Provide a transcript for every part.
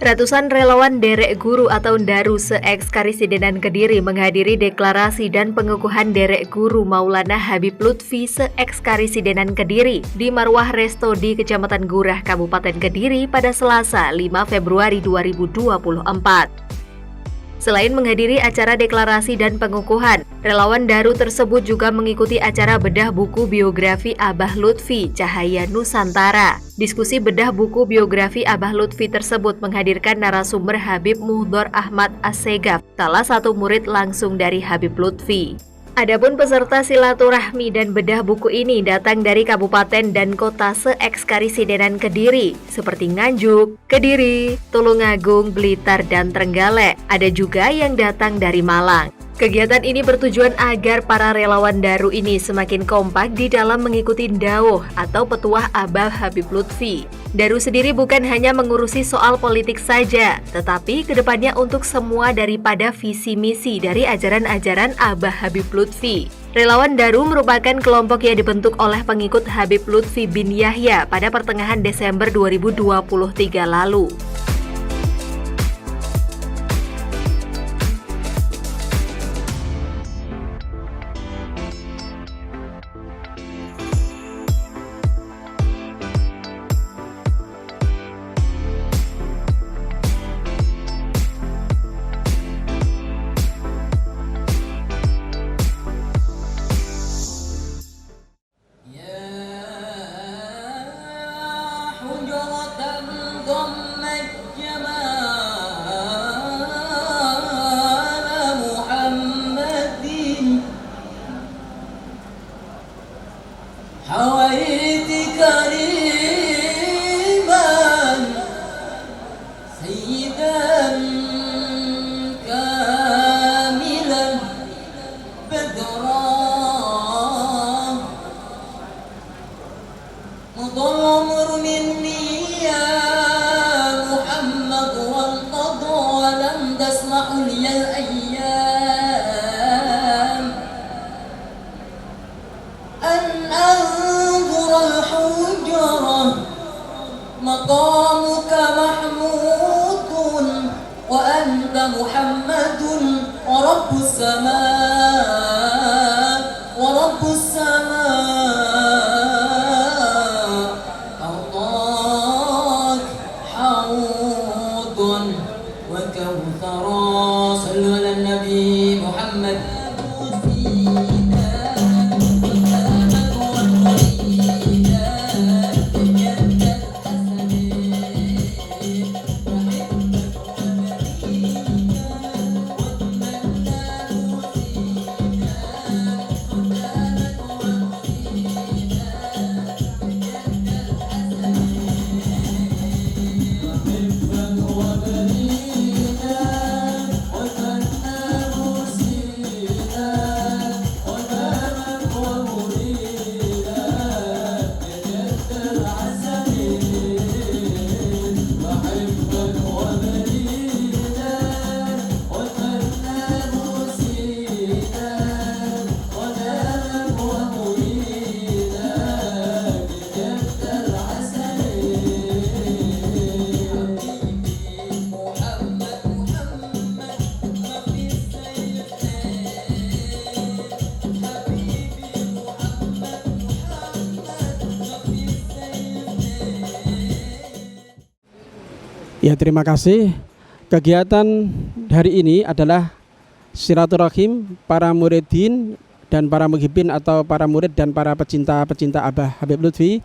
Ratusan relawan Derek Guru atau Daru se-eks-Karisidenan Kediri menghadiri deklarasi dan pengukuhan Derek Guru Maulana Habib Lutfi se-eks-Karisidenan Kediri di Marwah Resto di Kecamatan Gurah, Kabupaten Kediri pada Selasa 5 Februari 2024. Selain menghadiri acara deklarasi dan pengukuhan, relawan Daru tersebut juga mengikuti acara bedah buku biografi Abah Lutfi, Cahaya Nusantara. Diskusi bedah buku biografi Abah Lutfi tersebut menghadirkan narasumber Habib Muhdhor Ahmad Assegaf, salah satu murid langsung dari Habib Lutfi. Adapun peserta silaturahmi dan bedah buku ini datang dari kabupaten dan kota se-eks-Karisidenan Kediri, seperti Nganjuk, Kediri, Tulungagung, Blitar, dan Trenggalek. Ada juga yang datang dari Malang. Kegiatan ini bertujuan agar para relawan Daru ini semakin kompak di dalam mengikuti dawuh atau petuah Abah Habib Lutfi. Daru sendiri bukan hanya mengurusi soal politik saja, tetapi kedepannya untuk semua daripada visi misi dari ajaran-ajaran Abah Habib Lutfi. Relawan Daru merupakan kelompok yang dibentuk oleh pengikut Habib Lutfi bin Yahya pada pertengahan Desember 2023 lalu. حويت كريما سيدا كاملا بدرا مضى العمر مني يا محمد وانقضى ولم تسمح لي الأيام أن أنظر الحجرة مقامك محمود وأنت محمد ورب السماء ورب السماء أرضاك حوض وكوثرا صلوا على النبي محمد. Ya, terima kasih. Kegiatan hari ini adalah silaturahim para muridin dan para muhibin atau para murid dan para pecinta-pecinta Abah Habib Lutfi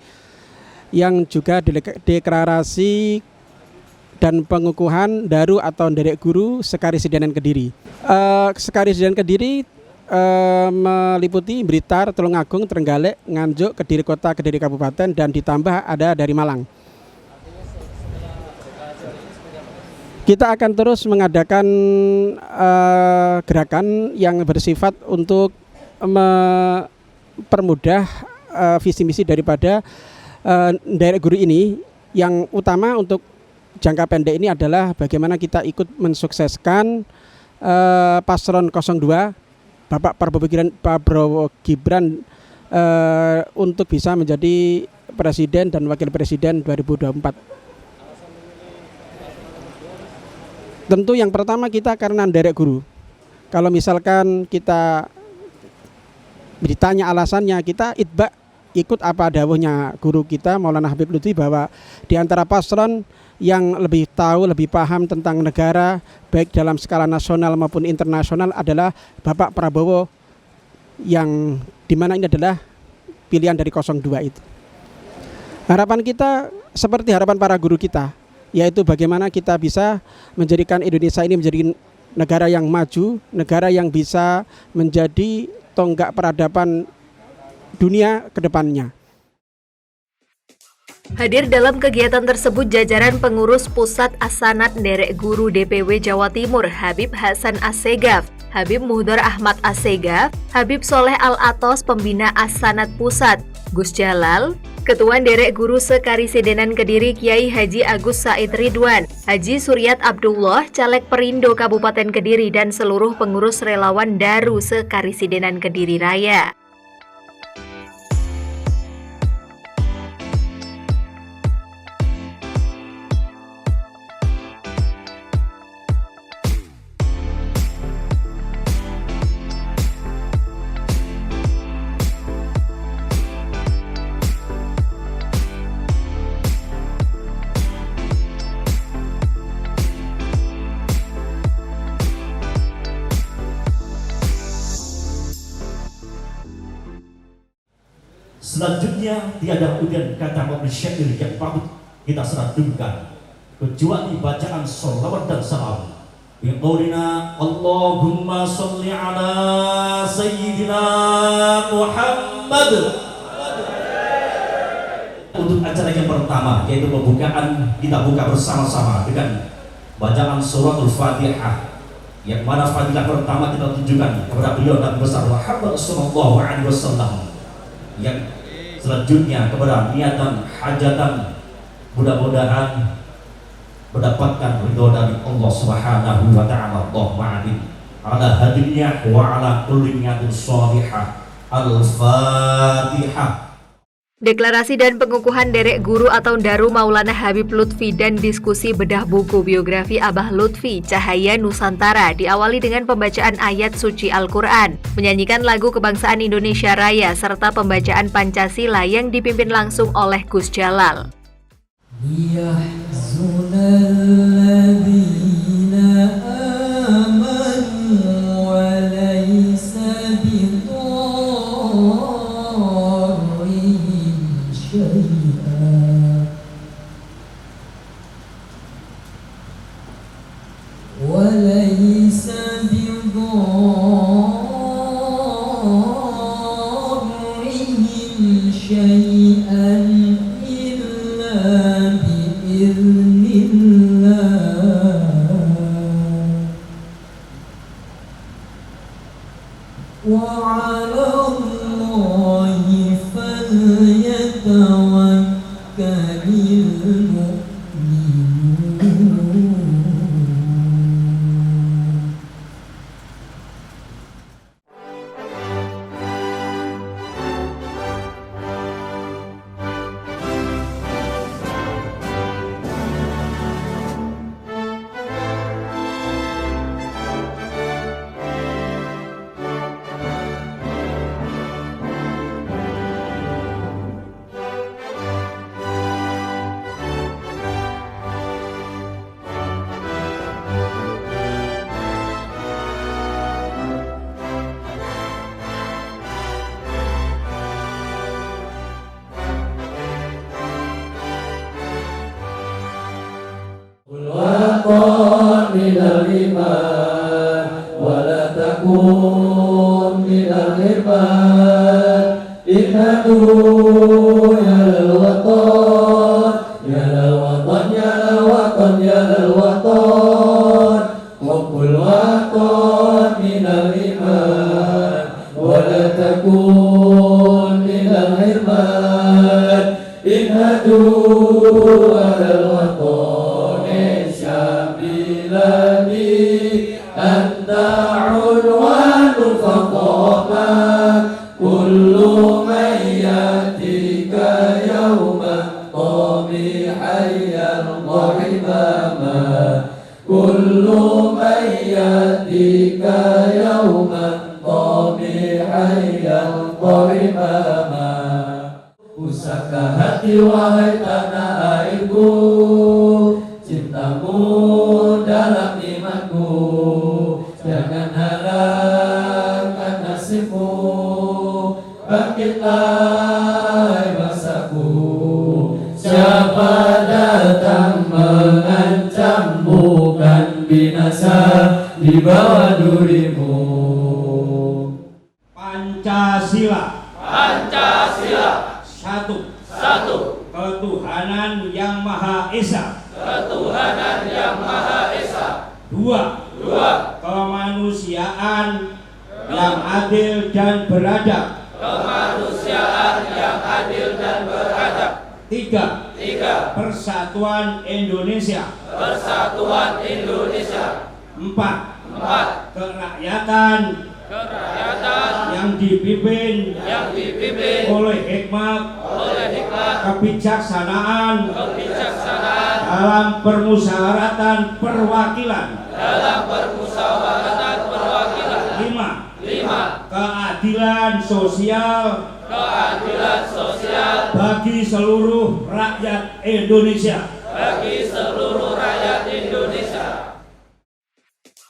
yang juga deklarasi dan pengukuhan Daru atau Derek Guru se-Karisidenan Kediri. Se-Karisidenan Kediri meliputi Blitar, Tulungagung, Trenggalek, Nganjuk, Kediri Kota, Kediri Kabupaten, dan ditambah ada dari Malang. Kita akan terus mengadakan gerakan yang bersifat untuk mempermudah visi misi daripada Derek Guru ini. Yang utama untuk jangka pendek ini adalah bagaimana kita ikut mensukseskan Paslon 02 Bapak Prabowo Gibran untuk bisa menjadi presiden dan wakil presiden 2024. Tentu yang pertama kita karena nderek guru. Kalau misalkan kita ditanya alasannya, kita itba ikut apa dawuhnya guru kita Maulana Habib Lutfi, bahwa di antara pasron yang lebih tahu, lebih paham tentang negara baik dalam skala nasional maupun internasional adalah Bapak Prabowo, yang dimana ini adalah pilihan dari 02 itu. Harapan kita seperti harapan para guru kita, yaitu bagaimana kita bisa menjadikan Indonesia ini menjadi negara yang maju, negara yang bisa menjadi tonggak peradaban dunia ke depannya. Hadir dalam kegiatan tersebut jajaran pengurus pusat As-Sanad Nderek Guru DPW Jawa Timur, Habib Hasan Assegaf, Habib Muhdar Ahmad Assegaf, Habib Soleh Al-Atos pembina As-Sanad Pusat, Gus Jalal, Ketua Nderek Guru Sekarisidenan Kediri Kiai Haji Agus Said Ridwan, Haji Suryat Abdullah, Caleg Perindo Kabupaten Kediri, dan seluruh pengurus relawan Daru Sekarisidenan Kediri Raya. Selanjutnya tiada kemudian kata mobil syair yang patut kita serandungkan kecuali bacaan sholawat dan salam. Biqaulina Allahumma sholli ala Sayyidina Muhammad. Untuk acara yang pertama, yaitu pembukaan, kita buka bersama-sama dengan bacaan suratul Fatihah, yang mana fadilah pertama kita tunjukkan kepada beliau dan besar Muhammad sallallahu alaihi wasallam. Yang selanjutnya kepada niatan hajatan, mudah-mudahan mendapatkan ridho dari Allah Subhanahu wa taala. Allahumma amin. Ala hadiyah wa ala kulli niyatin shalihah. Al-Fatihah. Deklarasi dan pengukuhan Derek Guru atau Daru Maulana Habib Lutfi dan diskusi bedah buku biografi Abah Lutfi Cahaya Nusantara diawali dengan pembacaan ayat suci Al-Quran, menyanyikan lagu kebangsaan Indonesia Raya, serta pembacaan Pancasila yang dipimpin langsung oleh Gus Jalal. وليس بضارهم شيئا إلا بإذن الله وعلى الله فليتوكل المؤمنون. من الإيمان ولا تكون من الغربان اذهبوا يا للوطن يا للوطن يا للوطن يا للوطن حب الوطن من الإيمان ولا تكون من الغربان اذهبوا على الوطن أنت عنوان فقامة كل من يأتيك يوما طامحا يرضى حماما كل yang qorimama. Pusaka hati wahai tanah airku, cintamu dalam imanku. Jangan harapkan nasibmu, bangkitlah bangsaku. Siapa datang mengancam bukan binasa di bawah durimu. Pancasila. Pancasila. Satu. Satu. Ketuhanan yang Maha Esa. Ketuhanan yang Maha Esa. Dua. Dua. Kemanusiaan yang adil dan beradab. Kemanusiaan yang adil dan beradab. Tiga. Tiga. Persatuan Indonesia. Persatuan Indonesia. Empat. Empat. Kerakyatan yang dipimpin oleh hikmat kebijaksanaan dalam permusyawaratan perwakilan. Lima. Keadilan sosial bagi seluruh rakyat Indonesia.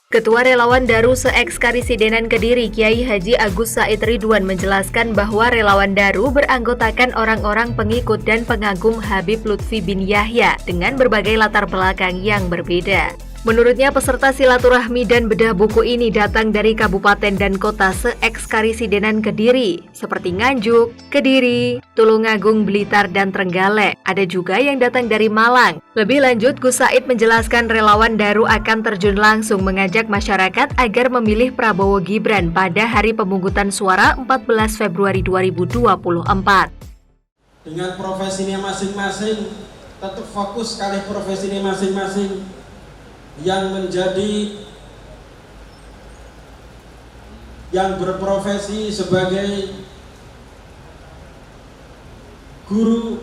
Ketua Relawan Daru se-Ekskarisidenan Kediri Kiai Haji Agus Said Ridwan menjelaskan bahwa Relawan Daru beranggotakan orang-orang pengikut dan pengagum Habib Lutfi bin Yahya dengan berbagai latar belakang yang berbeda. Menurutnya peserta silaturahmi dan bedah buku ini datang dari kabupaten dan kota se-Ekskarisidenan Kediri, seperti Nganjuk, Kediri, Tulungagung, Blitar, dan Trenggalek. Ada juga yang datang dari Malang. Lebih lanjut, Gus Said menjelaskan Relawan Daru akan terjun langsung mengajak masyarakat agar memilih Prabowo Gibran pada hari pemungutan suara 14 Februari 2024. Dengan profesinya masing-masing, tetap fokus kali profesinya masing-masing. Yang berprofesi sebagai guru,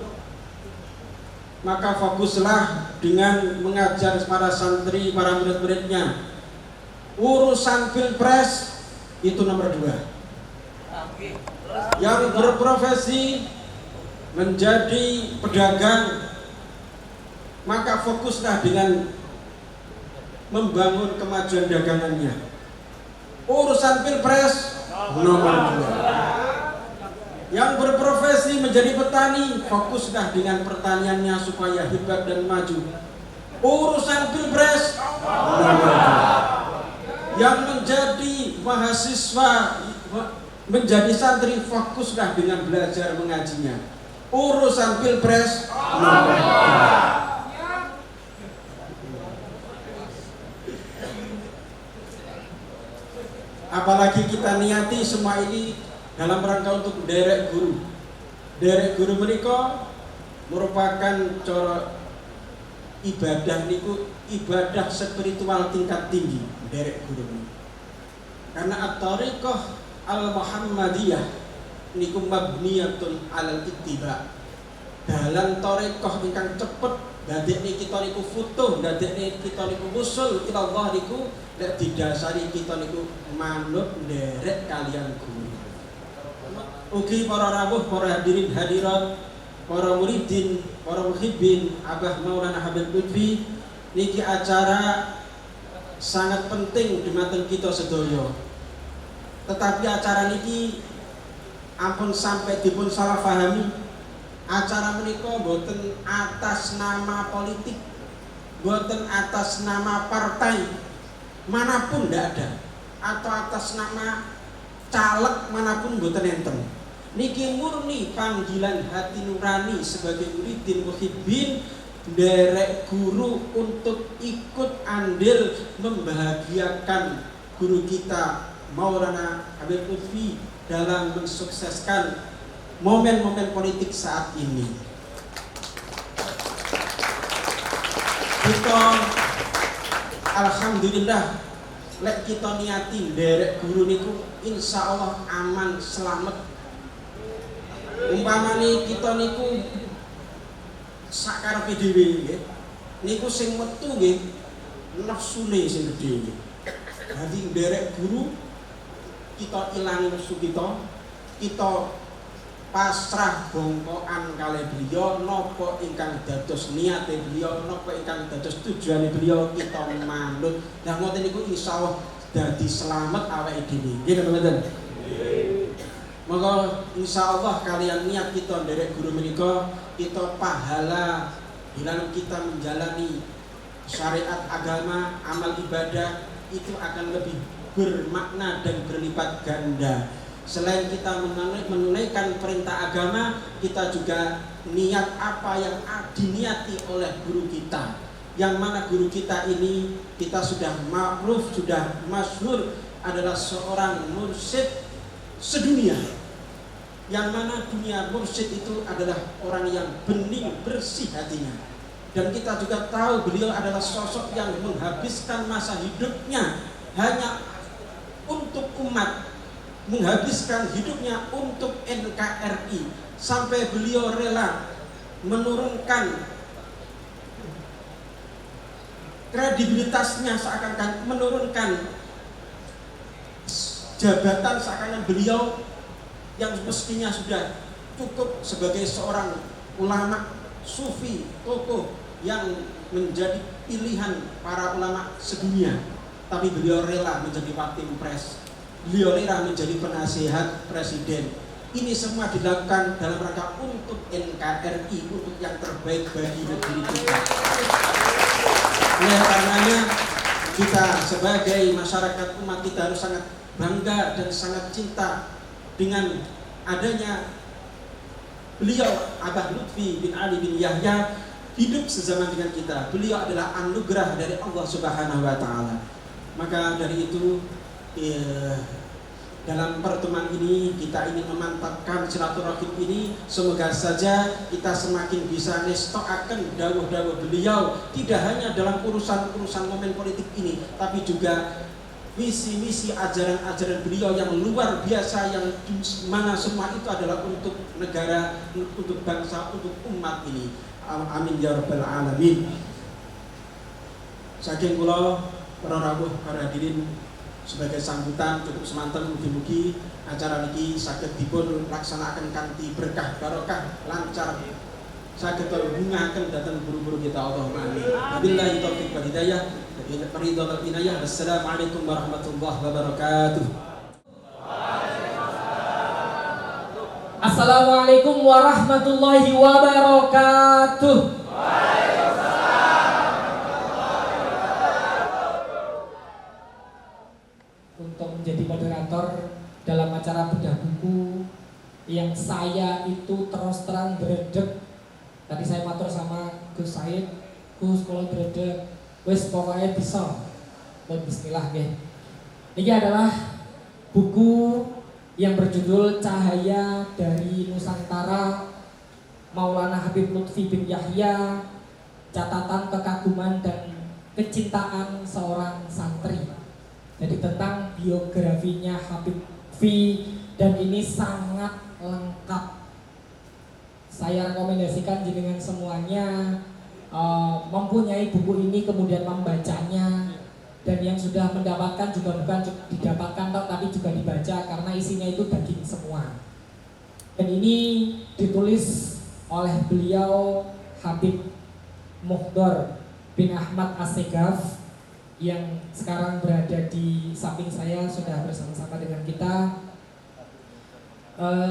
maka fokuslah dengan mengajar para santri, para murid-muridnya. Urusan pilpres itu nomor 2. Yang berprofesi menjadi pedagang, maka fokuslah dengan membangun kemajuan dagangannya. Urusan pilpres nomor 2. Yang berprofesi menjadi petani, fokuslah dengan pertaniannya supaya hebat dan maju. Urusan pilpres nomor 2. Yang menjadi mahasiswa, menjadi santri, fokuslah dengan belajar mengajinya. Urusan pilpres nomor 2. Apalagi kita niati semua ini dalam rangka untuk derek guru. Derek guru mereka merupakan cara ibadah niku, ibadah spiritual tingkat tinggi. Derek guru ini. Karena at-tariqah al-Muhammadiyah niku mabniyatun alal ittiba. Dalam tariqah ingkang cepet, dadekne kita niku futuh, dadekne kita niku usul ila Allah niku nek didasari kita niku manut nderek kalian guru. Ugi para rawuh, para hadirin hadirat, para muridin, para muhibbin Abah Maulana Habib Lutfi, niki acara sangat penting dumateng kita sedaya. Tetapi acara niki ampun sampai dipun salah pahami. Acara menika boten atas nama politik, boten atas nama partai manapun ndak ada, atau atas nama caleg manapun boten enten. Niki murni panggilan hati nurani sebagai muridin muhibbin derek guru untuk ikut andil membahagiakan guru kita Maulana Habib Lutfi dalam mensukseskan momen-momen politik saat ini. Kita alhamdulillah lek kita niati derek guru niku insya Allah aman selamat. Umpamane kita niku sakarepe dhewe nggih, niku sing metu nggih nafsune sing gedhe nggih. Dadi derek guru kita ilangi nafsu kita, kita pasrah bongkoan kalih beliau, napa ingkang dados niate beliau, napa ingkang dados tujuane beliau, kita manut. Lah ngoten niku insyaallah dadi selamat awake dhewe. Nggih napa mboten? Maka insyaallah kalian niat kita nderek guru menika, kita pahala dalam kita menjalani syariat agama, amal ibadah itu akan lebih bermakna dan berlipat ganda. Selain kita menunaikan perintah agama, kita juga niat apa yang diniati oleh guru kita. Yang mana guru kita ini kita sudah ma'ruf, sudah masyhur adalah seorang mursyid sedunia. Yang mana dunia mursyid itu adalah orang yang bening, bersih hatinya. Dan kita juga tahu beliau adalah sosok yang menghabiskan masa hidupnya hanya untuk umat, menghabiskan hidupnya untuk NKRI, sampai beliau rela menurunkan kredibilitasnya, seakan-akan menurunkan jabatan, seakan-akan beliau yang mestinya sudah cukup sebagai seorang ulama sufi, tokoh yang menjadi pilihan para ulama sedunia, tapi beliau rela menjadi Patim Pres, beliau rela menjadi penasihat presiden. Ini semua dilakukan dalam rangka untuk NKRI, untuk yang terbaik bagi negeri kita. Oleh karenanya kita sebagai masyarakat umat kita harus sangat bangga dan sangat cinta dengan adanya beliau Abah Lutfi bin Ali bin Yahya hidup sezaman dengan kita. Beliau adalah anugerah dari Allah Subhanahu wa taala. Maka dari itu dalam pertemuan ini kita ingin memantapkan silaturahim ini. Semoga saja kita semakin bisa nestoaken dawuh-dawuh beliau, tidak hanya dalam urusan-urusan momen politik ini, tapi juga misi-misi ajaran-ajaran beliau yang luar biasa, yang mana semua itu adalah untuk negara, untuk bangsa, untuk umat ini. Amin ya rabbal alamin. Saking kula para rawuh para hadirin, sebagai sambutan cukup semanten, mugi-mugi acara niki saged dipun laksanaken kanthi berkah barokah lancar, saged bungaken dhateng guru-guru kita. Allahumma amin. Wabillahi taufiq wal hidayah. Wassalamualaikum warahmatullahi wabarakatuh. Assalamualaikum warahmatullahi wabarakatuh. Untuk menjadi moderator dalam acara bedah buku yang saya itu terus terang beredek. Tadi saya matur sama Gus Said, Gus kalau beredek wis pokoknya bisa. Bismillah nggih. Ini adalah buku yang berjudul Cahaya dari Nusantara, Maulana Habib Lutfi bin Yahya, catatan kekaguman dan kecintaan seorang santri. Jadi tentang biografinya Habib Lutfi, dan ini sangat lengkap. Saya rekomendasikan jenengan semuanya mempunyai buku ini, kemudian membacanya, dan yang sudah mendapatkan juga bukan didapatkan tapi juga dibaca, karena isinya itu daging semua. Dan ini ditulis oleh beliau Habib Muhdor bin Ahmad Assegaf yang sekarang berada di samping saya, sudah bersama-sama dengan kita.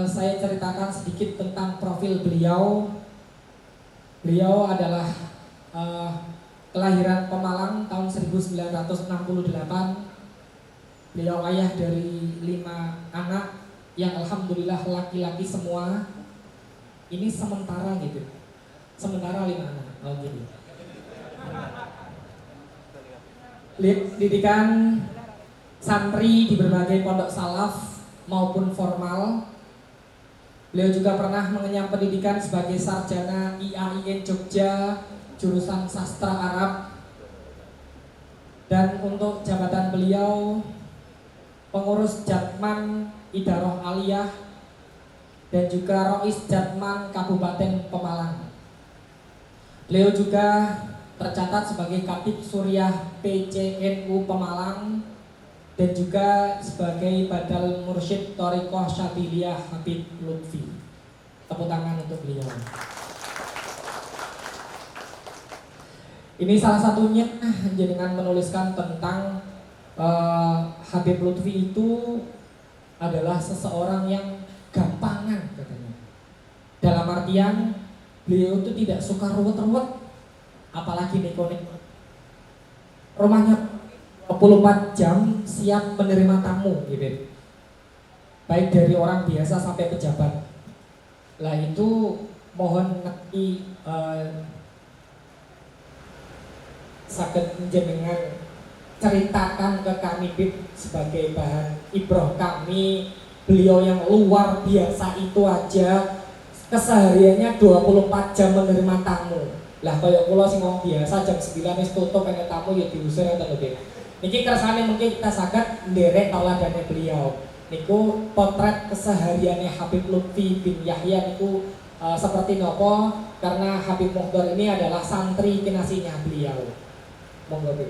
Saya ceritakan sedikit tentang profil beliau. Beliau adalah kelahiran Pemalang tahun 1968. Beliau ayah dari 5 anak yang alhamdulillah laki-laki semua. Ini sementara gitu. Sementara 5 anak. Oh gitu. Didikan santri di berbagai pondok salaf maupun formal. Beliau juga pernah mengenyam pendidikan sebagai sarjana IAIN Jogja, jurusan sastra Arab. Dan untuk jabatan beliau pengurus Jatman Idaroh Aliyah dan juga Rois Jatman Kabupaten Pemalang. Beliau juga tercatat sebagai Katib Suriah PCNU Pemalang dan juga sebagai Badal Mursyid Thariqah Syadiliyah Habib Lutfi. Tepuk tangan untuk beliau. Ini salah satunya dengan menuliskan tentang Habib Lutfi itu adalah seseorang yang gampangan katanya. Dalam artian beliau itu tidak suka ruwet-ruwet, apalagi neko-neko. Rumahnya 24 jam siap menerima tamu gitu. Baik dari orang biasa sampai pejabat. Lah itu mohon nanti saged jenengan ceritakan ke kami Bib sebagai bahan ibroh kami. Beliau yang luar biasa itu aja kesehariannya 24 jam menerima tamu. Lah kaya kula sing wong biasa jam 9 wis tutup pengen tamu ya diusir ngoten lho Bib. Niki kersane mungkin kita saged nderek tauladane beliau. Niku potret kesehariannya Habib Lutfi bin Yahya niku seperti nopo, karena Habib Muhdhar ini adalah santri kinasinya beliau. Monggo Bib.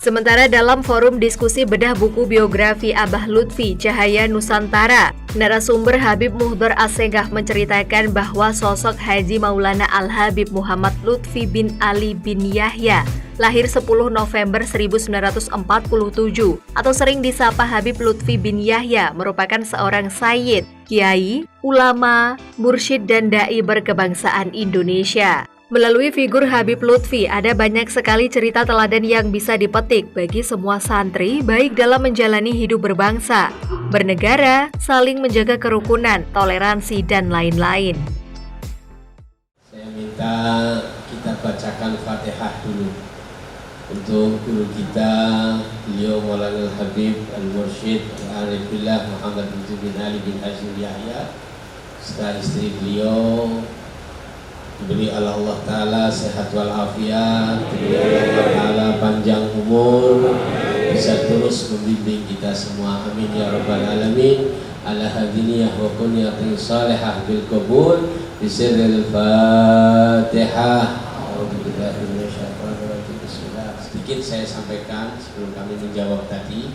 Sementara dalam forum diskusi bedah buku biografi Abah Lutfi Cahaya Nusantara, narasumber Habib Muhdhar Assegaf menceritakan bahwa sosok Haji Maulana Al-Habib Muhammad Lutfi bin Ali bin Yahya lahir 10 November 1947 atau sering disapa Habib Lutfi bin Yahya merupakan seorang sayyid, kiai, ulama, mursyid dan dai berkebangsaan Indonesia. Melalui figur Habib Lutfi, ada banyak sekali cerita teladan yang bisa dipetik bagi semua santri, baik dalam menjalani hidup berbangsa, bernegara, saling menjaga kerukunan, toleransi, dan lain-lain. Saya minta kita bacakan Fatihah dulu untuk guru kita, beliau Maulana Habib Al-Mursyid Al-Arifillah Muhammad bin Ali bin Hashim Yahya, serta istri beliau. Diberi Allah Ta'ala sehat walafiat, diberi Allah Ta'ala panjang umur, bisa terus membimbing kita semua, amin ya rabbal alamin. Ala hadiniyah wa kunyatin salihah bil qabul bisirril Fatihah. Sedikit saya sampaikan sebelum kami menjawab tadi,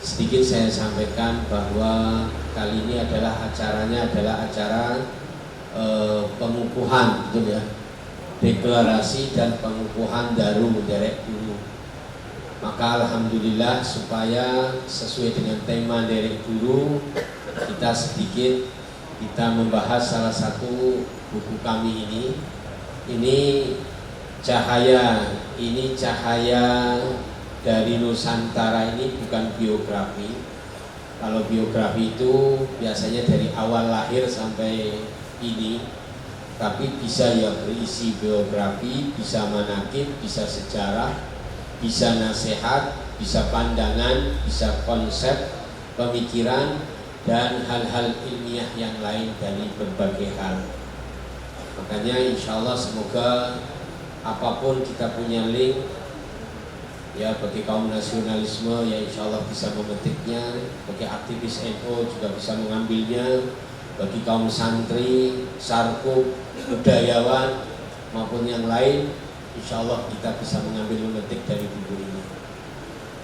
sedikit saya sampaikan bahwa kali ini acaranya adalah acara pengukuhan, betul ya, deklarasi dan pengukuhan Darul Derek Guru. Maka alhamdulillah supaya sesuai dengan tema Derek Guru, kita membahas salah satu buku kami ini. Ini cahaya dari Nusantara, ini bukan biografi. Kalau biografi itu biasanya dari awal lahir sampai ini, tapi bisa ya berisi biografi, bisa manaqib, bisa sejarah, bisa nasihat, bisa pandangan, bisa konsep, pemikiran, dan hal-hal ilmiah yang lain dari berbagai hal. Makanya insya Allah semoga apapun kita punya link, ya bagi kaum nasionalisme ya insya Allah bisa memetiknya, bagi aktivis NU juga bisa mengambilnya, bagi kaum santri, sarkup, budayawan maupun yang lain, insya Allah kita bisa mengambil memetik dari buku ini.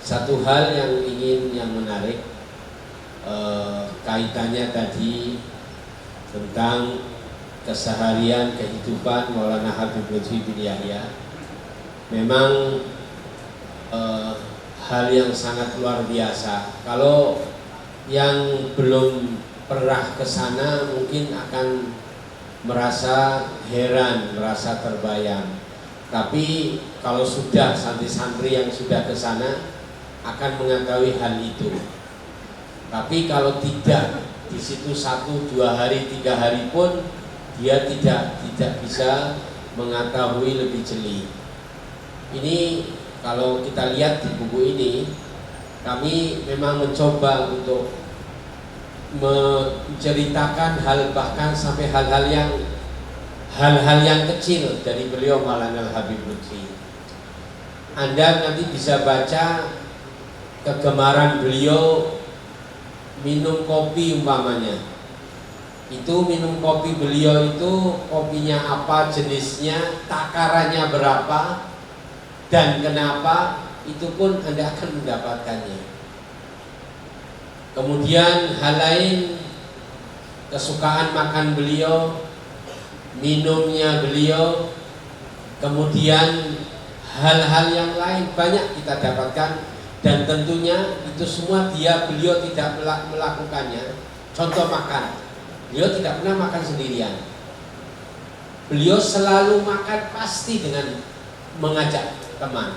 Satu hal yang menarik, kaitannya tadi tentang keseharian kehidupan Maulana Habib Lutfi bin Yahya. Memang hal yang sangat luar biasa. Kalau yang belum pernah ke sana mungkin akan merasa heran, merasa terbayang. Tapi kalau sudah santri-santri yang sudah ke sana akan mengetahui hal itu. Tapi kalau tidak di situ 1, 2 hari, 3 hari pun dia tidak bisa mengetahui lebih jeli. Ini kalau kita lihat di buku ini, kami memang mencoba untuk menceritakan bahkan sampai hal-hal yang kecil dari beliau Maulana Habib Lutfi. Anda nanti bisa baca kegemaran beliau minum kopi umpamanya. Itu minum kopi beliau itu kopinya apa jenisnya, takarannya berapa dan kenapa, itu pun Anda akan mendapatkannya. Kemudian hal lain, kesukaan makan beliau, minumnya beliau, kemudian hal-hal yang lain banyak kita dapatkan, dan tentunya itu semua beliau tidak melakukannya. Contoh makan, beliau tidak pernah makan sendirian. Beliau selalu makan pasti dengan mengajak teman.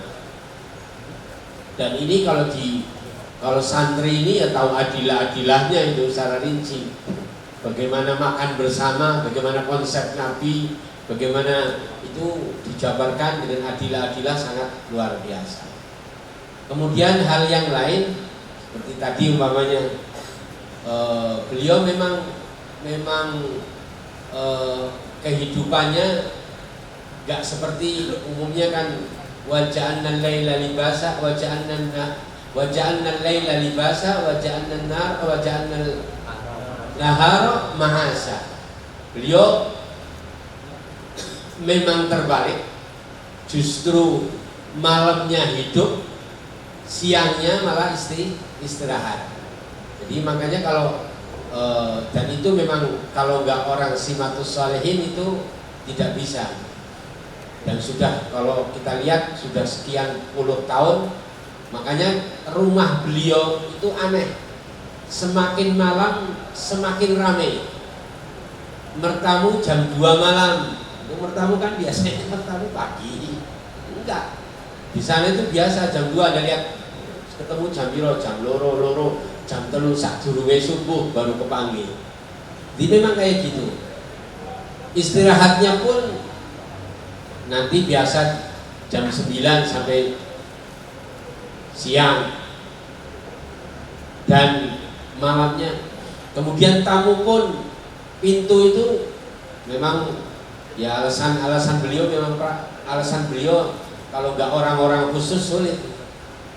Dan ini kalau santri ini ya tahu adilah-adilahnya itu secara rinci. Bagaimana makan bersama, bagaimana konsep Nabi, bagaimana itu dijabarkan dengan adilah-adilah sangat luar biasa. Kemudian hal yang lain seperti tadi umpamanya beliau memang kehidupannya gak seperti umumnya kan, waja'alna laila libasa waja'alna laila libasa waja'alna nar waja'alna nahara mahasa. Beliau memang terbalik, justru malamnya hidup, siangnya malah istirahat. Jadi makanya kalau dan itu memang kalau nggak orang simatus sholihin itu tidak bisa. Dan sudah kalau kita lihat sudah sekian puluh tahun, makanya rumah beliau itu aneh, semakin malam semakin ramai. Mertamu jam 2 malam, mertamu kan biasanya mertamu pagi, enggak. Di sana itu biasa jam 2 Anda lihat ketemu jam piro, jam loro, jam 3 sadurunge subuh baru kepanggil. Jadi memang kayak gitu. Istirahatnya pun nanti biasa jam 9 sampai siang dan malamnya. Kemudian tamu pun pintu itu memang ya alasan beliau memang alasan beliau kalau nggak orang-orang khusus sulit.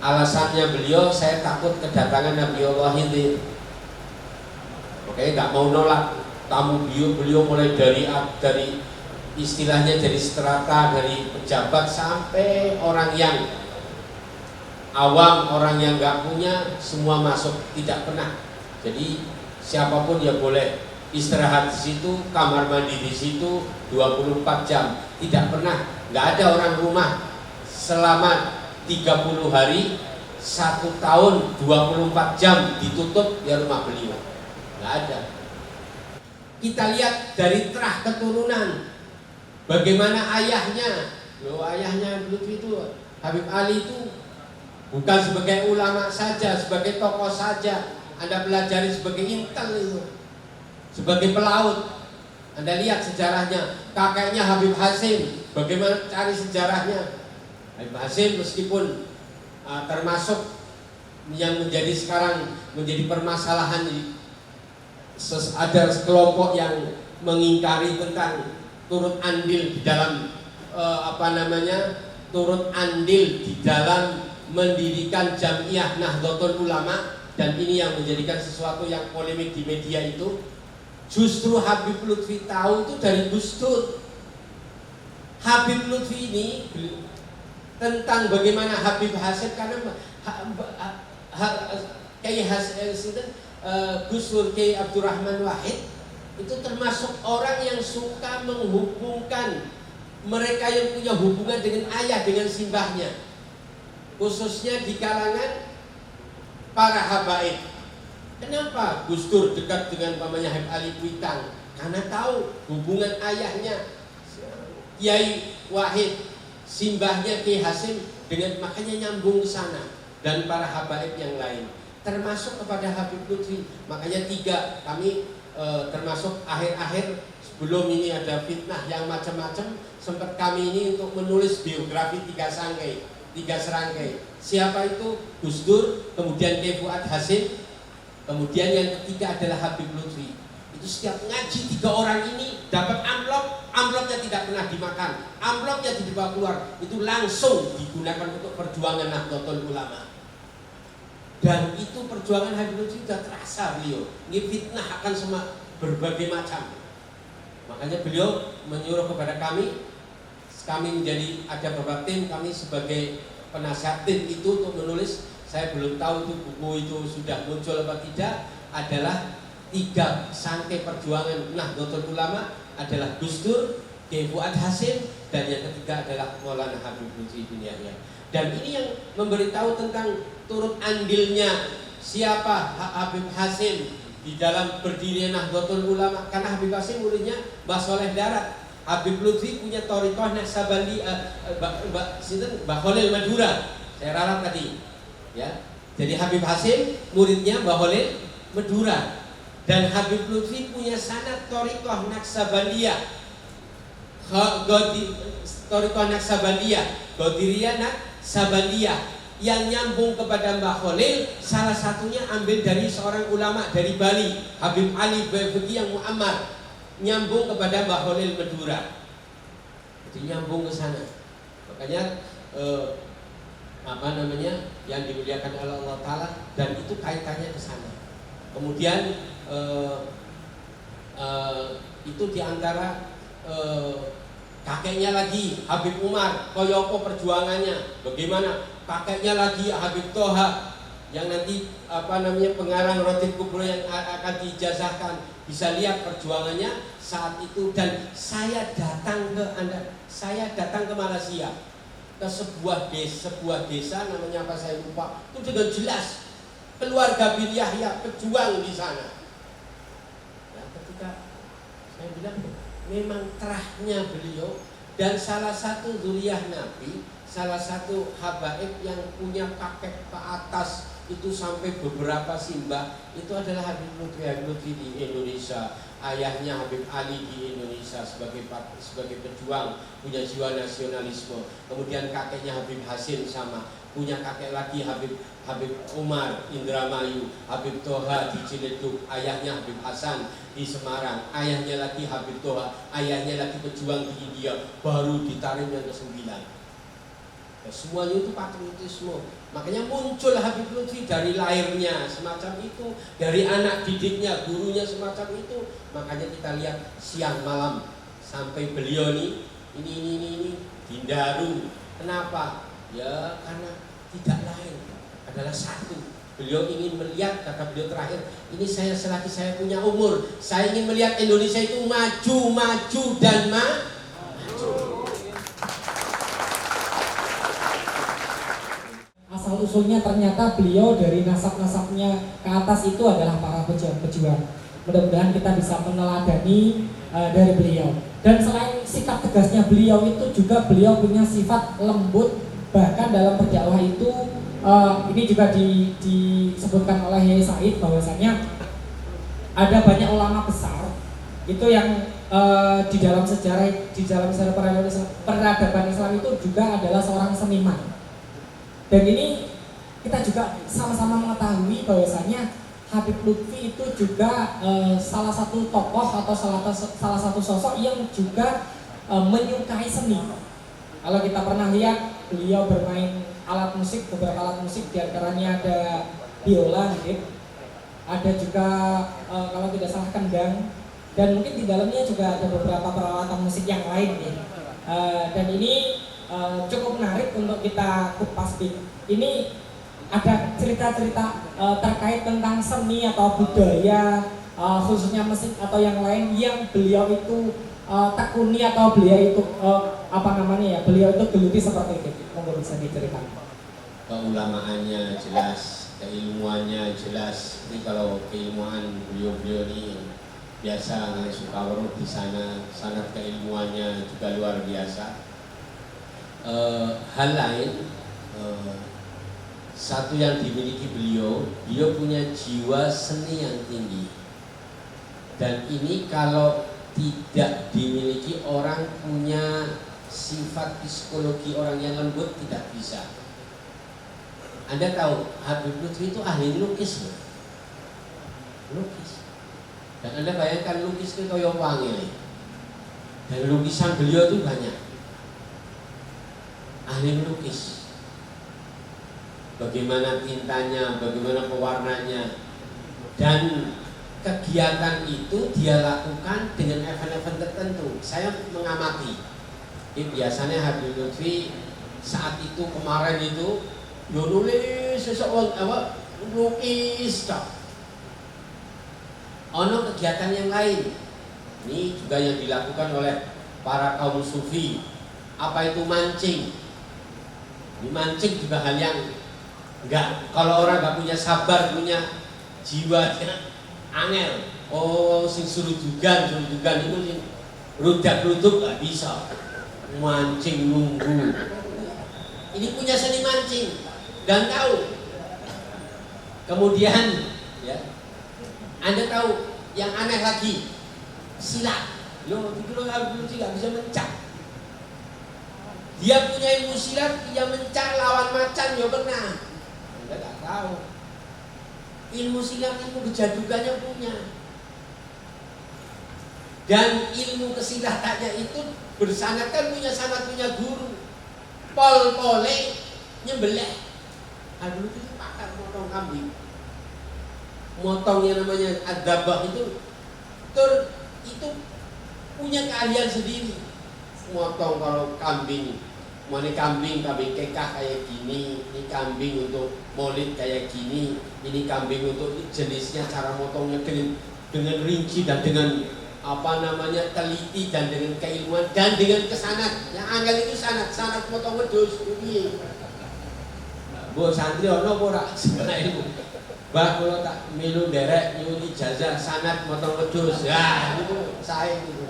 Alasannya beliau, saya takut kedatangan Nabi Allah ini. Oke, nggak mau nolak tamu beliau mulai dari istilahnya dari strata, dari pejabat sampai orang yang awam, orang yang nggak punya, semua masuk, tidak pernah. Jadi siapapun ya boleh istirahat di situ, kamar mandi di situ 24 jam, tidak pernah. Nggak ada orang rumah selama 30 hari 1 tahun 24 jam ditutup ya rumah beliau, nggak ada. Kita lihat dari terah keturunan, bagaimana ayahnya Lutfi itu Habib Ali itu bukan sebagai ulama saja, sebagai tokoh saja. Anda pelajari sebagai intel itu, sebagai pelaut. Anda lihat sejarahnya. Kakeknya Habib Hasim, bagaimana cari sejarahnya. Habib Hasim meskipun termasuk yang menjadi sekarang menjadi permasalahan, ada kelompok yang mengingkari tentang turut andil di dalam turut andil di dalam mendirikan Jamiah Nahdlatul Ulama, dan ini yang menjadikan sesuatu yang polemik di media itu. Justru Habib Lutfi tahu itu dari Gus Dur. Habib Lutfi ini tentang bagaimana Habib Hasim, karena Kiai Hasim Gus Dur, Kiai Abdurrahman Wahid itu termasuk orang yang suka menghubungkan mereka yang punya hubungan dengan ayah, dengan simbahnya, khususnya di kalangan para habaib. Kenapa Gus Dur dekat dengan pamannya Habib Ali Kuitang? Karena tahu hubungan ayahnya Kiai Wahid, simbahnya Kiai Hasim, dengan makanya nyambung ke sana, dan para habaib yang lain, termasuk kepada Habib Lutfi. Makanya kami termasuk akhir-akhir sebelum ini ada fitnah yang macam-macam, sempat kami ini untuk menulis biografi 3 serangkai. Siapa itu? Gus Dur, kemudian Kiai Fuad Hasim, kemudian yang ketiga adalah Habib Lutfi. Itu setiap ngaji 3 orang ini dapat amplopnya tidak pernah dimakan, amplopnya dibawa keluar, itu langsung digunakan untuk perjuangan Nahdlatul Ulama. Dan itu perjuangan Habib Lutfi sudah terasa beliau. Ini fitnah akan berbagai macam. Makanya beliau menyuruh kepada kami menjadi ada beberapa tim, kami sebagai penasihat tim itu untuk menulis, saya belum tahu itu buku itu sudah muncul apa tidak, adalah 3 sangkai perjuangan Nahdlatul Ulama adalah Gus Dur, Kiai Fuad Hasim, dan yang ketiga adalah Maulana Habib Lutfi bin Yahya. Dan ini yang memberitahu tentang turut andilnya siapa Habib Hasim di dalam berdirinya Nahdlatul Ulama, karena Habib Hasim muridnya Mbah Soleh Darat. Habib Lutfi punya Thariqah Naksabandiyah, Mbah Khalil Madura. Saya ralat tadi, ya. Jadi Habib Hasim muridnya Mbah Khalil Madura, dan Habib Lutfi punya sanad Thariqah Naksabandiyah, Thariqah Naksabandiyah, Qadiriyah Naksabandiyah, yang nyambung kepada Mbah Khalil. Salah satunya ambil dari seorang ulama dari Bali, Habib Ali Baifaqi yang Muammar, nyambung kepada Mbah Khalil Madura. Jadi nyambung ke sana. Makanya yang dimuliakan oleh Allah Ta'ala, dan itu kaitannya ke sana. Kemudian itu diantara kakeknya lagi Habib Umar, koyoko perjuangannya bagaimana. Kakeknya lagi Habib Toha yang nanti pengarang Rotib Kubro yang akan diijazahkan. Bisa lihat perjuangannya saat itu. Dan saya datang ke Malaysia, ke sebuah desa namanya apa saya lupa. Itu dengan jelas keluarga bin Yahya pejuang di sana. Nah, ketika saya bilang memang terahnya beliau, dan salah satu dzurriyyah Nabi, salah satu habaib yang punya kakek ke atas itu sampai beberapa simbah, itu adalah Habib Lutfi di Indonesia. Ayahnya Habib Ali di Indonesia sebagai pejuang, punya jiwa nasionalisme. Kemudian kakeknya Habib Hasim sama, punya kakek lagi Habib Umar Indramayu, Habib Toha di Ciledug, ayahnya Habib Hasan di Semarang, ayahnya lagi Habib Toha, ayahnya lagi pejuang di India, baru ditarik yang ke-9. Ya, semuanya itu patriotisme. Makanya muncul Habib Lutfi dari lahirnya semacam itu, dari anak didiknya, gurunya semacam itu. Makanya kita lihat siang malam sampai beliau ini Dindaru. Kenapa? Ya karena tidak lain adalah satu. Beliau ingin melihat, kata beliau terakhir, ini selagi saya punya umur, saya ingin melihat Indonesia itu maju dan maju. Asal-usulnya ternyata beliau dari nasab-nasabnya ke atas itu adalah para pejuang. Mudah-mudahan kita bisa meneladani dari beliau. Dan selain sikap tegasnya beliau itu juga beliau punya sifat lembut. Bahkan dalam berdakwah itu ini juga disebutkan oleh Yai Said bahwasanya ada banyak ulama besar itu yang di dalam sejarah peradaban Islam itu juga adalah seorang seniman. Dan ini kita juga sama-sama mengetahui bahwasanya Habib Lutfi itu juga salah satu tokoh atau salah satu sosok yang juga menyukai seni. Kalau kita pernah lihat beliau bermain alat musik, beberapa alat musik, diantaranya ada biola, ada juga kalau tidak salah kendang, dan mungkin di dalamnya juga ada beberapa peralatan musik yang lain. Dan ini cukup menarik untuk kita kupas. Ini ada cerita-cerita terkait tentang seni atau budaya, khususnya musik atau yang lain yang beliau itu tekuni atau beliau itu beliau itu geluti seperti itu. Monggo bisa diceritakan. Keulamaannya jelas, keilmuannya jelas. Ini kalau keilmuan beliau ini biasa suka warung di sana, sangat keilmuannya juga luar biasa. Hal lain, satu yang dimiliki beliau punya jiwa seni yang tinggi. Dan ini kalau tidak dimiliki orang punya sifat psikologi orang yang lembut tidak bisa. Anda tahu Habib Lutfi itu ahli lukis, lukis. Dan Anda bayangkan lukis itu kayak wangi. Dan lukisan beliau itu banyak. Ahli melukis, bagaimana tintanya, bagaimana pewarnanya, dan kegiatan itu dia lakukan dengan event-event tertentu. Saya mengamati, biasanya Habib Lutfi saat itu kemarin itu yo nulis seseorang lukis tok. Ono kegiatan yang lain. Ini juga yang dilakukan oleh para kaum sufi. Apa itu mancing? Ini mancing juga hal yang enggak, kalau orang enggak punya sabar, punya jiwanya angel. Oh, sing surudugan itu sing rudak-ruduk enggak bisa. Mancing nunggu. Ini punya seni mancing dan tahu. Kemudian ya, Anda tahu yang aneh lagi, silat. Yo, dikira nggak bisa mencak. Dia punya ilmu silat, dia mencak lawan macan, yo pernah. Anda nggak tahu. Ilmu silat, ilmu kejadukannya punya. Dan ilmu kesilatannya itu bersanatkan punya guru. Pol-pole nyembelih. Dulu itu pakar motong kambing. Motongnya namanya adabah itu punya keahlian sendiri. Motong kalau kambing, mana kambing kekah kayak gini, ini kambing untuk maulid kayak gini, ini kambing untuk jenisnya, cara motongnya dengan rinci dan dengan teliti dan dengan keilmuan dan dengan kesanat. Yang angel itu sanat motong wedhus piye. Bu santri ono apa ora ilmu. Mbah kula tak milu nderek nyuwun ijazah sanat motong wedhus. Ya, itu sae itu.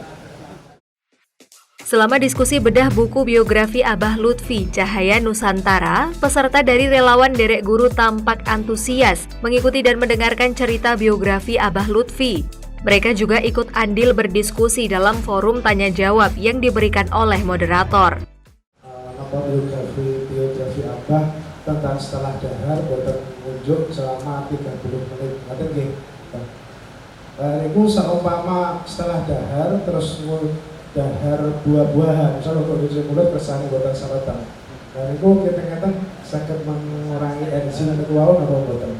Selama diskusi bedah buku biografi Abah Lutfi Cahaya Nusantara, peserta dari relawan Derek Guru tampak antusias mengikuti dan mendengarkan cerita biografi Abah Lutfi. Mereka juga ikut andil berdiskusi dalam forum tanya jawab yang diberikan oleh moderator. Biografi Abah tentang setelah dahar boten ngunjuk selama 30 menit. Ngaten nggih. Niku saumpama setelah dahar terus dahar buah-buahan, misalnya kondisi mulut kersane boten saretan. Nah niku keten-keten saged mengurangi enzim niku wau napa boten?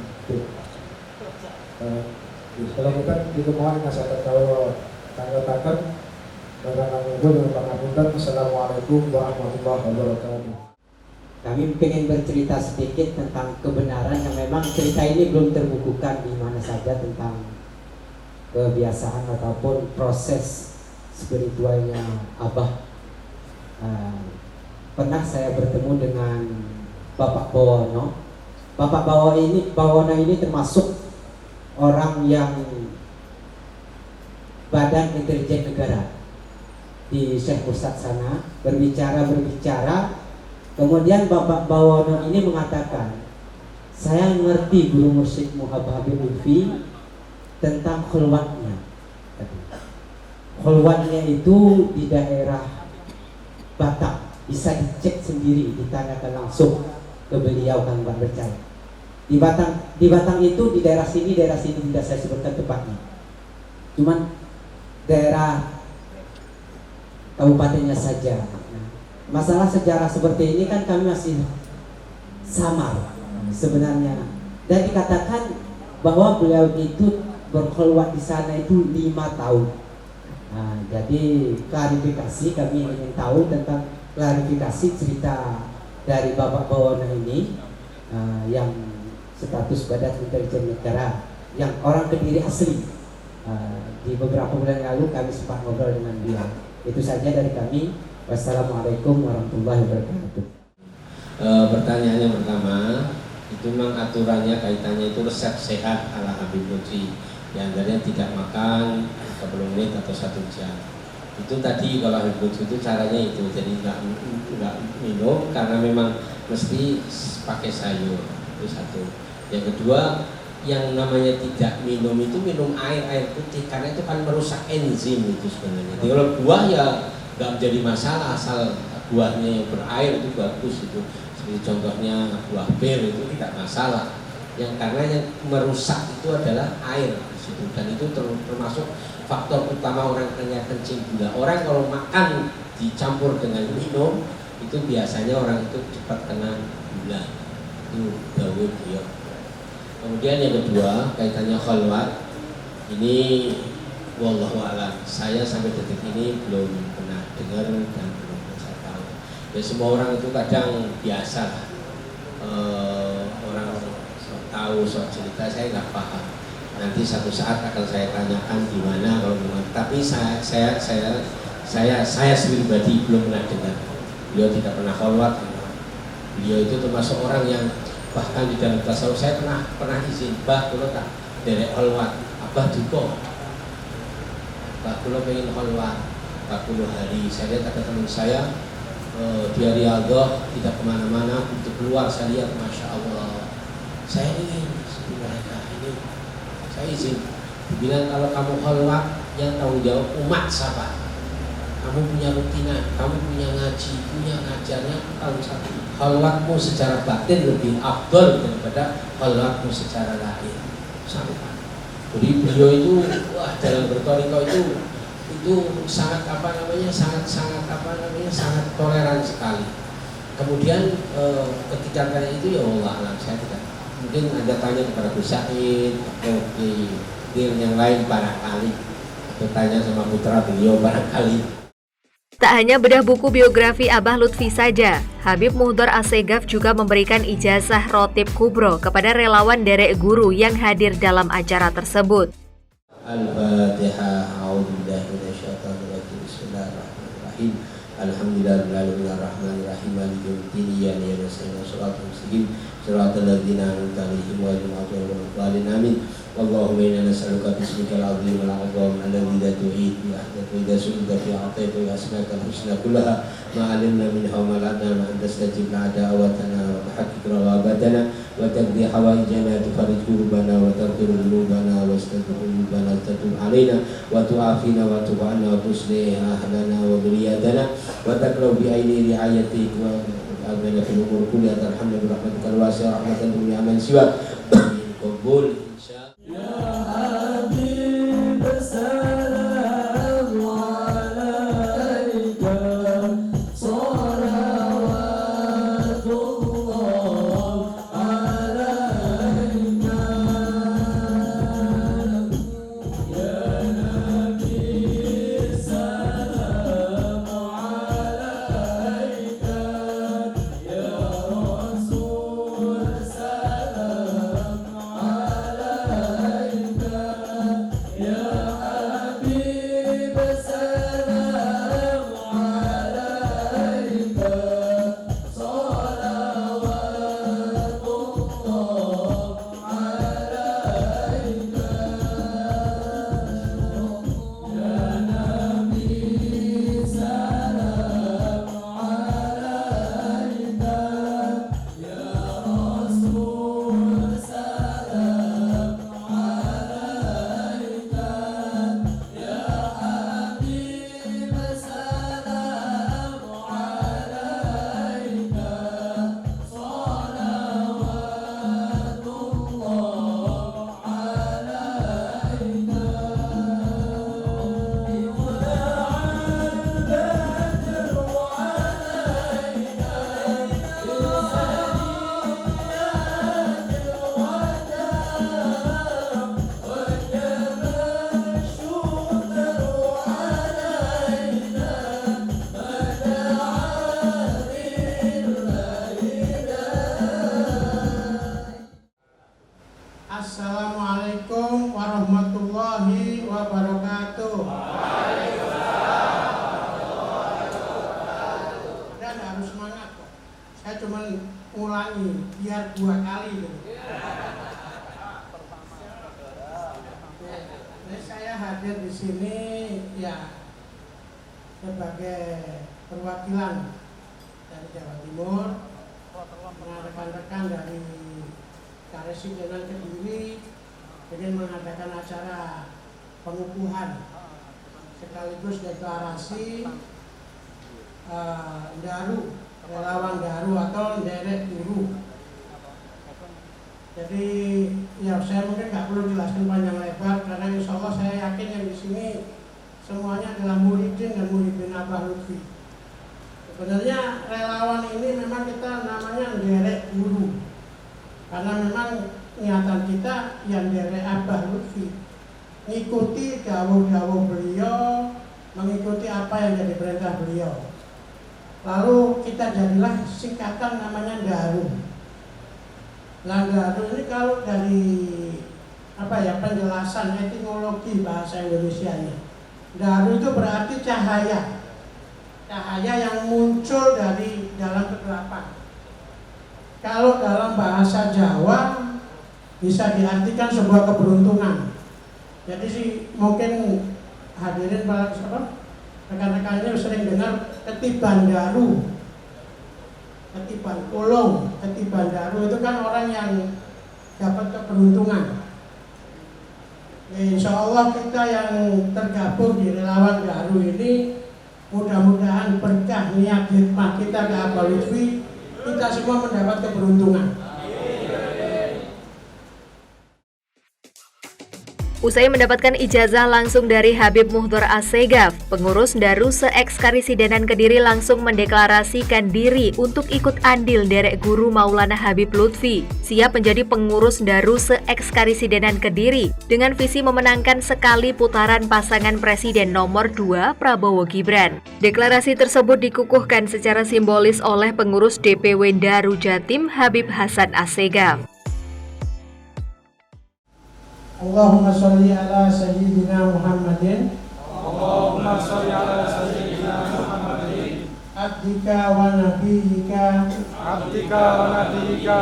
Kalau kita ditemukan nasihat kalau tanggal-tanggal barang dengan pangapunten. Assalamualaikum warahmatullahi wabarakatuh. Kami ingin bercerita sedikit tentang kebenaran yang memang cerita ini belum terbukukan di mana saja tentang kebiasaan ataupun proses spiritualnya Abah. Pernah saya bertemu dengan Bapak Bawono. Bapak Bawono ini termasuk orang yang Badan Intelijen Negara di Syekh Pusat sana berbicara. Kemudian Bapak Bawono ini mengatakan, saya ngerti guru mursyid Abah Habib Lutfi tentang khulwatnya. Khulwatnya itu di daerah Batak, bisa dicek sendiri, ditanyakan langsung ke beliau kan berbicara. Di Batang itu di daerah sini tidak saya sebutkan tepatnya. Cuman daerah kabupatennya saja. Masalah sejarah seperti ini kan kami masih samar sebenarnya. Dan dikatakan bahwa beliau itu berkhulwat di sana itu 5 tahun. Nah, jadi klarifikasi, kami ingin tahu tentang klarifikasi cerita dari Bapak Bawono ini yang status Badan Intelijen Negara, yang orang Kediri asli. Di beberapa bulan lalu kami sempat ngobrol dengan dia. Itu saja dari kami. Wassalamualaikum warahmatullahi wabarakatuh. Pertanyaan yang pertama, itu memang aturannya kaitannya itu resep sehat ala Habib Lutfi. Yang antaranya tidak makan 30 menit atau 1 jam. Itu tadi kalau Habib Lutfi itu caranya itu, jadi nggak minum karena memang mesti pakai sayur. Itu satu. Yang kedua, yang namanya tidak minum itu minum air putih karena itu kan merusak enzim itu sebenarnya. Jadi kalau buah ya nggak menjadi masalah asal buahnya yang berair itu bagus itu. Seperti contohnya buah pir itu tidak masalah. Yang karena yang merusak itu adalah air di situ, dan itu termasuk faktor utama orang kena kencing gula. Orang kalau makan dicampur dengan minum itu biasanya orang itu cepat kena gula. Itu dawuh beliau. Kemudian yang kedua kaitannya khalwat. Ini wallahu a'lam. Saya sampai detik ini belum pernah dengar dan belum saya tahu. Ya semua orang itu kadang biasa orang tahu soal cerita, saya nggak paham. Nanti satu saat akan saya tanyakan di mana kalau memang. Tapi saya pribadi belum pernah dengar. Beliau tidak pernah kholwat. Beliau itu termasuk orang yang bahkan di dalam tasawuf saya pernah izin, bah kalau tak derek kholwat, abah duko, bah kalau pengen kholwat 40 hari. Saya lihat ada teman saya di Riyadhah tidak kemana-mana, untuk keluar saya lihat, masya Allah, saya ingin mereka ini, saya izin, bilang kalau kamu kholwat yang tanggung jawab umat siapa? Kamu punya rutinan, kamu punya ngaji, punya ngajarnya, kalau satu kholwatmu secara batin lebih afdol daripada kholwatmu secara lahir. Sampai. Jadi beliau itu wah dalam bertoriko itu sangat sangat toleran sekali. Kemudian ketika tanya itu ya Allah alam, saya tidak mungkin Anda tanya kepada Gus Said atau di yang lain barangkali, atau tanya sama putra beliau barangkali. Tak hanya bedah buku biografi Abah Lutfi saja, Habib Muhdhar Assegaf juga memberikan ijazah Rotib Kubro kepada relawan derek guru yang hadir dalam acara tersebut. Al-Fatihah. A'udzubillahi minasyaitonir rajim. Bismillahirrahmanirrahim. Alhamdulillahirabbil alamin arrahmanir rahim maliki yaumiddin iyyaka na'budu wa iyyaka nasta'in shiratal ladzina an'amta 'alaihim ghairil maghdubi 'alaihim amin. Allahumma inna nas'aluka bismikal azim wal 'azam alladzi la tuhit bi ahdath wa idza su'ilta fi a'taita wa asma'akal husna kullaha ma 'alimna minha wa ma lam na'lam anta tastajib da'awatana wa tahaqqiq rawabatana wa taqdi hawaijana tufarij kurbana wa taghfir dhunubana wa tastaghfir dhunubana tatub 'alaina wa tu'afina wa tub 'anna wa tuslih ahlana wa dhurriyyatana wa taqrabu bi aini ri'ayatik wa amana fil umur kulliha tarhamna bi rahmatikal wasi'ah rahmatan min aman siwa qabul insya Assalamualaikum warahmatullahi wabarakatuh. Dan harus semangat kok. Saya cuma ulangi biar 2 kali gitu. Saya hadir di sini ya sebagai perwakilan dari Jawa Timur, rekan-rekan dari Karesidenan Kediri ingin mengadakan acara pengukuhan sekaligus deklarasi Daru, relawan Daru atau derek guru. Jadi ya saya mungkin nggak perlu jelaskan panjang lebar karena insya Allah saya yakin yang di sini semuanya adalah muridin dan muridin Abah Lutfi. Sebenarnya relawan ini memang kita namanya derek guru. Karena memang niatan kita yang dari Abah Lutfi mengikuti dawuh-dawuh beliau, mengikuti apa yang jadi perintah beliau. Lalu kita jadilah singkatan namanya Daru. Nah, Daru ini kalau dari penjelasan etimologi bahasa Indonesianya, Daru itu berarti cahaya, cahaya yang muncul dari dalam kegelapan. Kalau dalam bahasa Jawa bisa diartikan sebuah keberuntungan. Jadi sih mungkin hadirin para rekan-rekannya sering dengar ketiban daru, ketiban ulung, ketiban daru itu kan orang yang dapat keberuntungan. Insya Allah kita yang tergabung di relawan Daru ini mudah-mudahan berkah niat hikmah kita ke Abah Lutfi, kita semua mendapat keberuntungan. Usai mendapatkan ijazah langsung dari Habib Muhdhor Assegaf, pengurus Daru se-Ekskarisidenan Kediri langsung mendeklarasikan diri untuk ikut andil derek guru Maulana Habib Lutfi, siap menjadi pengurus Daru se-Ekskarisidenan Kediri dengan visi memenangkan sekali putaran pasangan Presiden nomor 2 Prabowo Gibran. Deklarasi tersebut dikukuhkan secara simbolis oleh pengurus DPW Daru Jatim Habib Hasan Assegaf. Allahumma sholli ala sayyidina Muhammadin. Allahumma sholli ala sayyidina Muhammadin. Abdika wa nabiyyika. Abdika wa nabiyyika.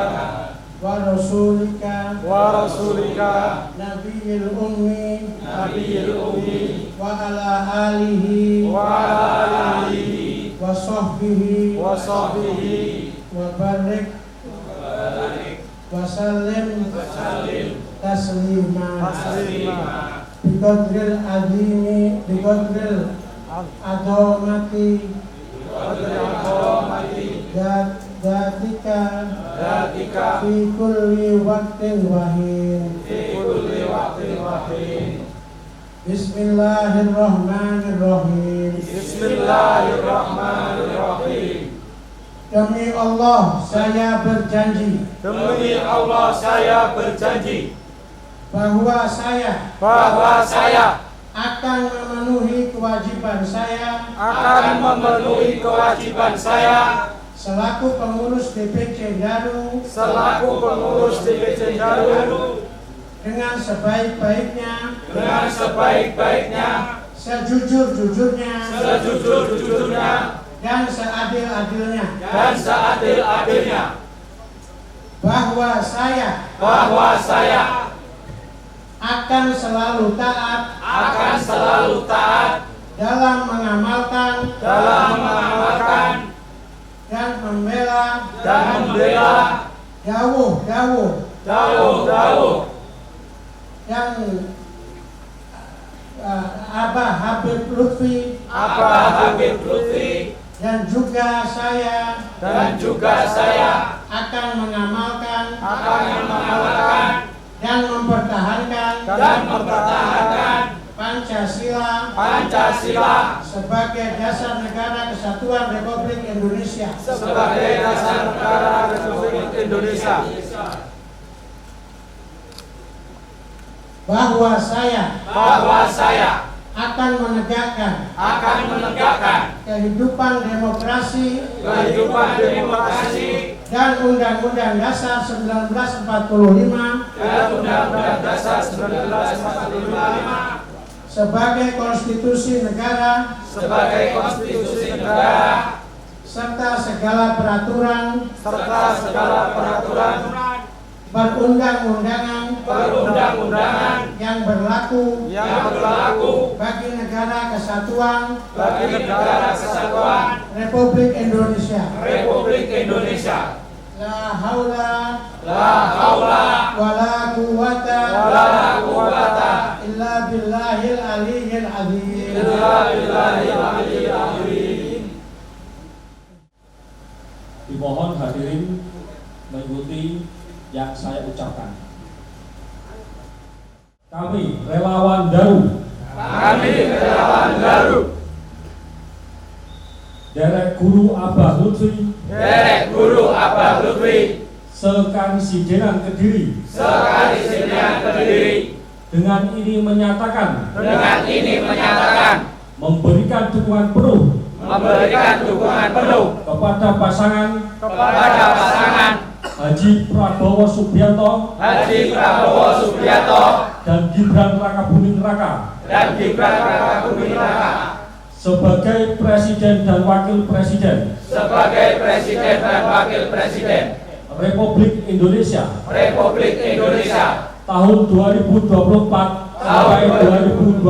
Wa rasulika. Wa rasulika. Nabiyil ummi. Nabiyil ummi. Wa ala alihi. Wa ala alihi. Wa sahbihi. Wa sahbihi. Wa barik. Wa sallim. Taslima. Biqadril azimi, biqadril adomati, datika, fi kulli waqtin wahin. Bismillahirrahmanirrahim. Bismillahirrahmanirrahim. Demi Allah saya berjanji. Demi Allah saya berjanji bahwa saya akan memenuhi kewajiban saya selaku pengurus DPC Daru dengan sebaik-baiknya sejujur-jujurnya dan seadil-adilnya bahwa saya akan selalu taat dalam mengamalkan dan membela dawuh yang Abah Habib Lutfi dan juga saya akan mengamalkan dan mempertahankan Pancasila sebagai dasar negara kesatuan Republik Indonesia. Bahwa saya akan menegakkan kehidupan demokrasi dan Undang-Undang Dasar 1945 sebagai konstitusi negara serta segala peraturan perundang-undangan yang berlaku bagi negara kesatuan Republik Indonesia. La haula wala quwwata illa billahil aliyyil azim. Dimohon hadirin mengikuti yang saya ucapkan. Kami relawan Daru. Derek Guru Abah Lutfi. Se-Karisidenan Kediri. Dengan ini menyatakan. Memberikan dukungan penuh. memberikan dukungan penuh kepada pasangan Haji Prabowo Subianto dan Gibran Rakabuming Raka sebagai Presiden dan Wakil Presiden Republik Indonesia tahun 2024 sampai 2029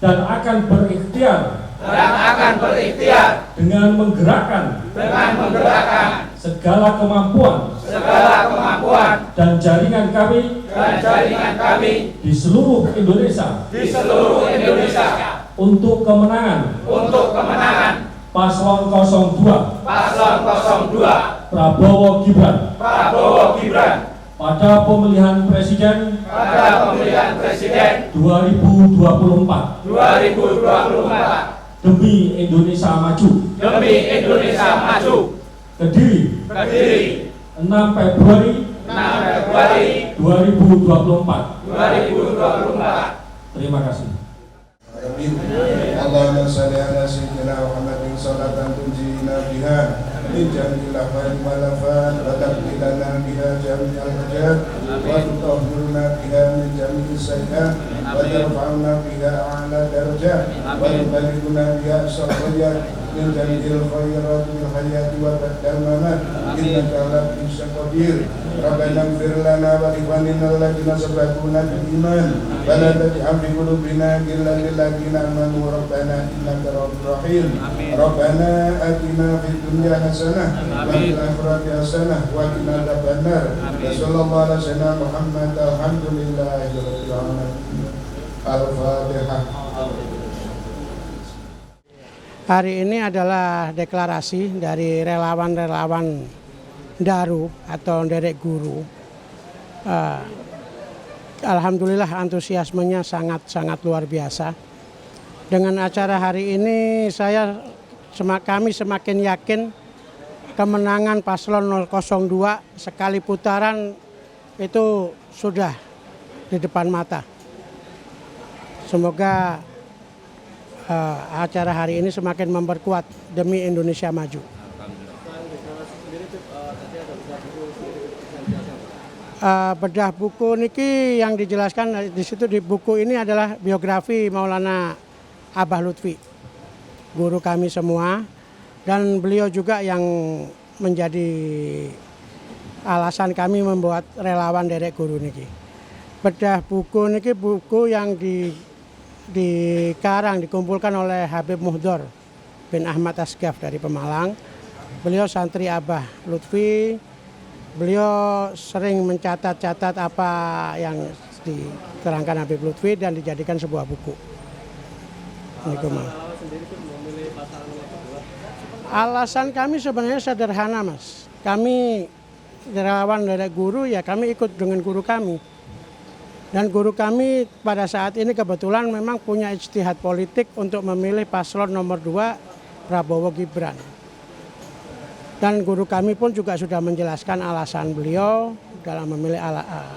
dan akan berikhtiar dengan menggerakkan segala kemampuan dan jaringan kami di seluruh Indonesia untuk kemenangan Paslon 02 Prabowo Gibran pada pemilihan presiden 2024 demi Indonesia maju. Kediri 6 Februari 2024. Terima kasih. Allahumma shalli ala sayyidina Muhammadin salatan tunjina biha min jami'il ahwali wal afat wa taqbilana biha jami'al hajat wa tutahhirna biha min jami'is sayyi'at wa tarfa'na biha a'la darajat wa tuballighuna biha aqsal min jami'il khairat fil hayati wa ba'dal mamat innaka ala kulli syai'in qadir. Rabbana ighfir lana wa li ikhwanina alladziina sabaquna bil iman wa la taj'al fi qulubina ghillan lil ladzina amanu rabbana innaka ra'ufur rahim. Rabbana atina fid dunya hasanah wa fil akhirati hasanah wa qina adzabannar. Wa sallallahu ala sayyidina Muhammad alhamdulillahi rabbil alamin. Al-Fatihah. Hari ini adalah deklarasi dari relawan-relawan Daru atau Derek Guru. Alhamdulillah antusiasmenya sangat luar biasa. Dengan acara hari ini kami semakin yakin kemenangan Paslon 002 sekali putaran itu sudah di depan mata. Semoga acara hari ini semakin memperkuat demi Indonesia maju. Bedah buku niki yang dijelaskan di situ di buku ini adalah biografi Maulana Abah Lutfi, guru kami semua, dan beliau juga yang menjadi alasan kami membuat relawan Derek Guru niki. Bedah buku niki buku yang dikarang dikumpulkan oleh Habib Muhdor bin Ahmad Asgaf dari Pemalang. Beliau santri Abah Lutfi. Beliau sering mencatat-catat apa yang diterangkan Habib Lutfi dan dijadikan sebuah buku. Alasan kami sebenarnya sederhana, Mas. Kami relawan Derek Guru, ya kami ikut dengan guru kami. Dan guru kami pada saat ini kebetulan memang punya ijtihad politik untuk memilih paslon nomor 2 Prabowo Gibran. Dan guru kami pun juga sudah menjelaskan alasan beliau dalam memilih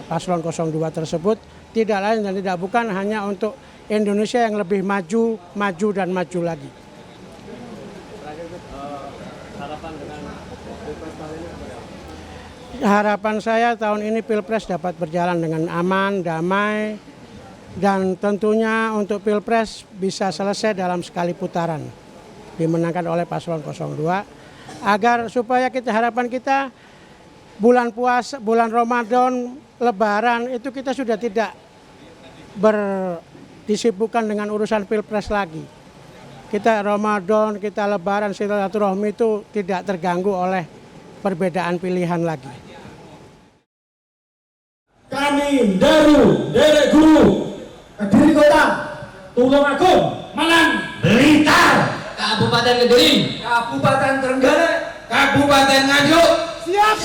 paslon 02 tersebut tidak lain dan tidak bukan hanya untuk Indonesia yang lebih maju dan maju lagi. Harapan saya tahun ini Pilpres dapat berjalan dengan aman, damai, dan tentunya untuk Pilpres bisa selesai dalam sekali putaran, dimenangkan oleh paslon 02. Agar supaya harapan kita bulan puasa, bulan Ramadan, Lebaran itu kita sudah tidak disibukkan dengan urusan Pilpres lagi. Kita Ramadan, kita Lebaran, silaturahmi itu tidak terganggu oleh perbedaan pilihan lagi. Kami Daru Derek Guru Kediri Kota, Tulungagung, Malang, Blitar, Kabupaten Kediri, Kabupaten Trenggalek, Kabupaten Nganjuk. Siap.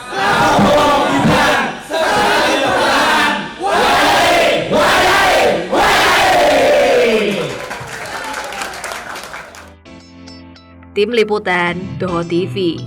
Prabowo Gibran sekali putaran. Tim Liputan Doho TV.